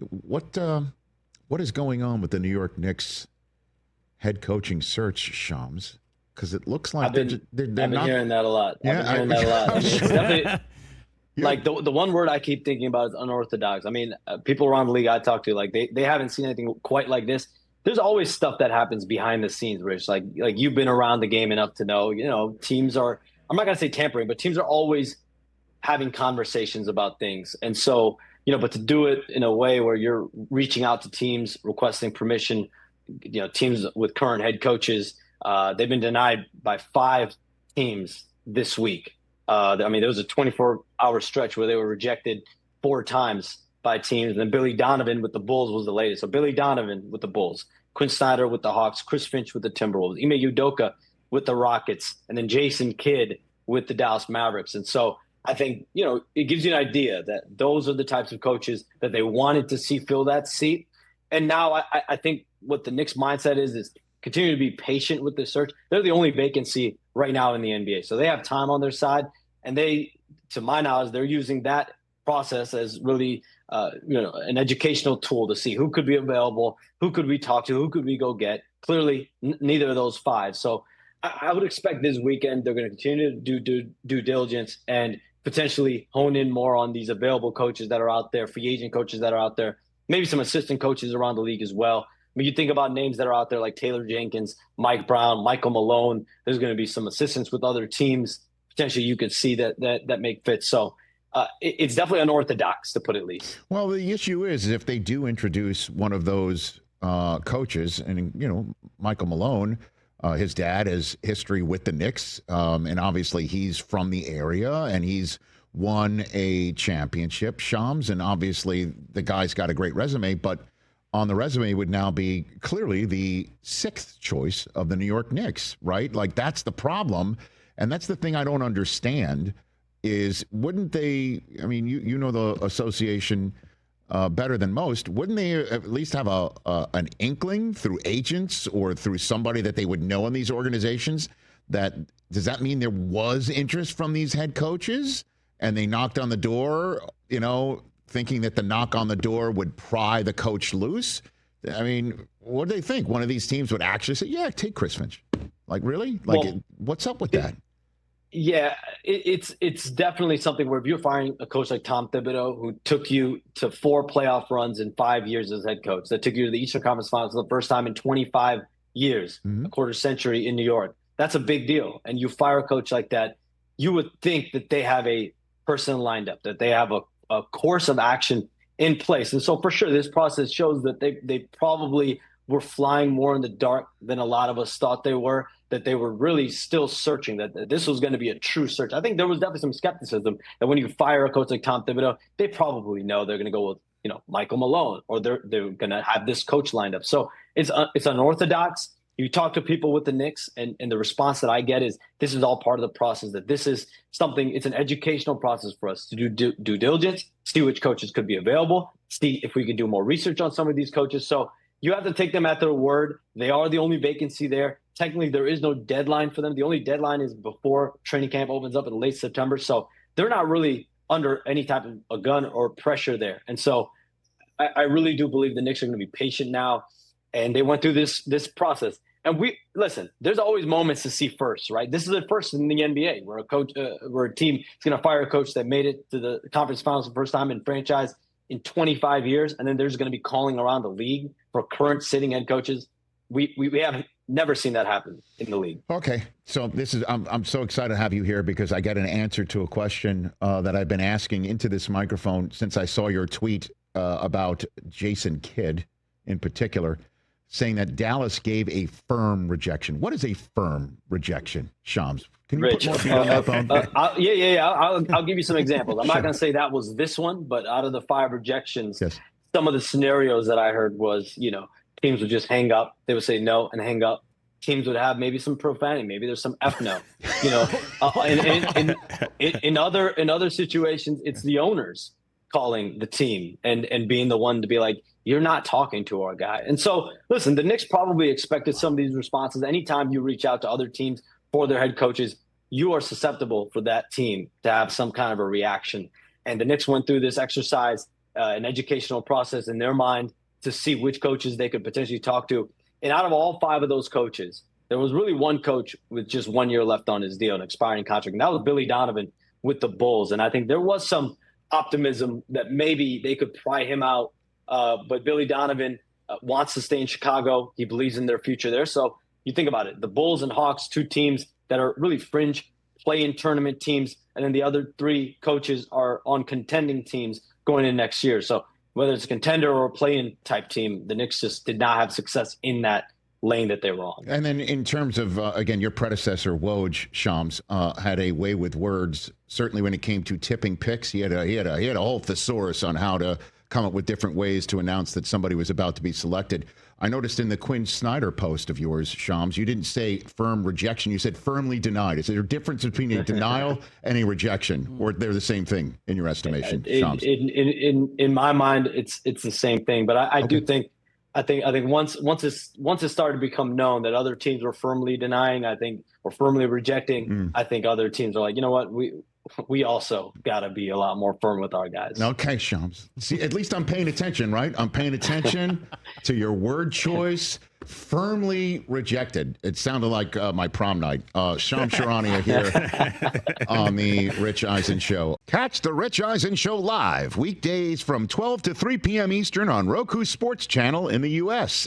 what is going on with the New York Knicks head coaching search, Shams? Because it looks like they're I've been hearing that a lot. Yeah, I've been hearing that a lot. I mean, it's definitely like the one word I keep thinking about is unorthodox. I mean, people around the league I talk to, like they haven't seen anything quite like this. There's always stuff that happens behind the scenes, Rich. Like you've been around the game enough to know, teams are, I'm not gonna say tampering, but teams are always having conversations about things. And so, but to do it in a way where you're reaching out to teams, requesting permission, teams with current head coaches, they've been denied by 5 teams this week. I mean, there was a 24-hour stretch where they were rejected 4 times by teams. And then Billy Donovan with the Bulls was the latest. So Billy Donovan with the Bulls, Quinn Snyder with the Hawks, Chris Finch with the Timberwolves, Ime Udoka with the Rockets, and then Jason Kidd with the Dallas Mavericks. And so I think, it gives you an idea that those are the types of coaches that they wanted to see fill that seat. And now I think what the Knicks mindset is continue to be patient with the search. They're the only vacancy right now in the NBA. So they have time on their side. And they, to my knowledge, they're using that process as really, an educational tool to see who could be available, who could we talk to, who could we go get. Clearly, neither of those 5. So I would expect this weekend they're going to continue to do due diligence and potentially hone in more on these available coaches that are out there, free agent coaches that are out there, maybe some assistant coaches around the league as well. I mean, you think about names that are out there like Taylor Jenkins, Mike Brown, Michael Malone. There's going to be some assistants with other teams. Potentially you could see that make fit. So it's definitely unorthodox, to put it least. Well, the issue is if they do introduce one of those coaches, and, Michael Malone, his dad has history with the Knicks, and obviously he's from the area, and he's won a championship, Shams, and obviously the guy's got a great resume, but on the resume would now be clearly the 6th choice of the New York Knicks, right? Like, that's the problem, and that's the thing I don't understand is wouldn't they, I mean, you know the association better than most, wouldn't they at least have an inkling through agents or through somebody that they would know in these organizations that, does that mean there was interest from these head coaches and they knocked on the door, thinking that the knock on the door would pry the coach loose? I mean, what do they think? One of these teams would actually say, yeah, take Chris Finch. Like, really? Like, what's up with that? Yeah, it's definitely something where if you're firing a coach like Tom Thibodeau, who took you to 4 playoff runs in 5 years as head coach, that took you to the Eastern Conference Finals for the first time in 25 years, a quarter century in New York, that's a big deal. And you fire a coach like that, you would think that they have a person lined up, that they have a course of action in place. And so for sure, this process shows that they probably were flying more in the dark than a lot of us thought they were, that they were really still searching, that this was going to be a true search. I think there was definitely some skepticism that when you fire a coach like Tom Thibodeau, they probably know they're going to go with, Michael Malone, or they're going to have this coach lined up. So it's unorthodox. You talk to people with the Knicks, and the response that I get is this is all part of the process, that this is something, it's an educational process for us to do due diligence, see which coaches could be available, see if we could do more research on some of these coaches. So you have to take them at their word. They are the only vacancy there. Technically, there is no deadline for them. The only deadline is before training camp opens up in late September. So they're not really under any type of a gun or pressure there. And so I really do believe the Knicks are going to be patient now. And they went through this process. And listen, there's always moments to see first, right? This is the first in the NBA where where a team is going to fire a coach that made it to the conference finals the first time in franchise in 25 years. And then there's going to be calling around the league for current sitting head coaches. We have never seen that happen in the league. Okay, so I'm so excited to have you here because I get an answer to a question that I've been asking into this microphone since I saw your tweet about Jason Kidd in particular, saying that Dallas gave a firm rejection. What is a firm rejection, Shams? Can you Rich, put more feet on that phone? I'll give you some examples. I'm not going to say that was this one, but out of the 5 rejections, yes, some of the scenarios that I heard was, teams would just hang up. They would say no and hang up. Teams would have maybe some profanity. Maybe there's some F no. In other situations, it's the owners calling the team and being the one to be like, you're not talking to our guy. And so, listen, the Knicks probably expected some of these responses. Anytime you reach out to other teams for their head coaches, you are susceptible for that team to have some kind of a reaction. And the Knicks went through this exercise. an educational process in their mind to see which coaches they could potentially talk to. And out of all 5 of those coaches, there was really one coach with just 1 year left on his deal, an expiring contract, and that was Billy Donovan with the Bulls. And I think there was some optimism that maybe they could pry him out. But Billy Donovan wants to stay in Chicago. He believes in their future there. So you think about it, the Bulls and Hawks, 2 teams that are really fringe play-in tournament teams, and then the other 3 coaches are on contending teams going in next year. So whether it's a contender or a play-in type team, the Knicks just did not have success in that lane that they were on. And then in terms of, again, your predecessor, Woj, Shams, had a way with words, certainly when it came to tipping picks. He had a whole thesaurus on how to come up with different ways to announce that somebody was about to be selected. I noticed in the Quinn Snyder post of yours, Shams, you didn't say firm rejection. You said firmly denied. Is there a difference between a denial and a rejection, or they're the same thing in your estimation, Shams? In my mind, it's the same thing. But I do think once it started to become known that other teams were firmly denying, or firmly rejecting, I think other teams are like, you know what, we also got to be a lot more firm with our guys. Okay, Shams. See, at least I'm paying attention, right? I'm paying attention to your word choice. Firmly rejected. It sounded like my prom night. Shams Charania here on the Rich Eisen Show. Catch the Rich Eisen Show live weekdays from 12 to 3 p.m. Eastern on Roku Sports Channel in the U.S.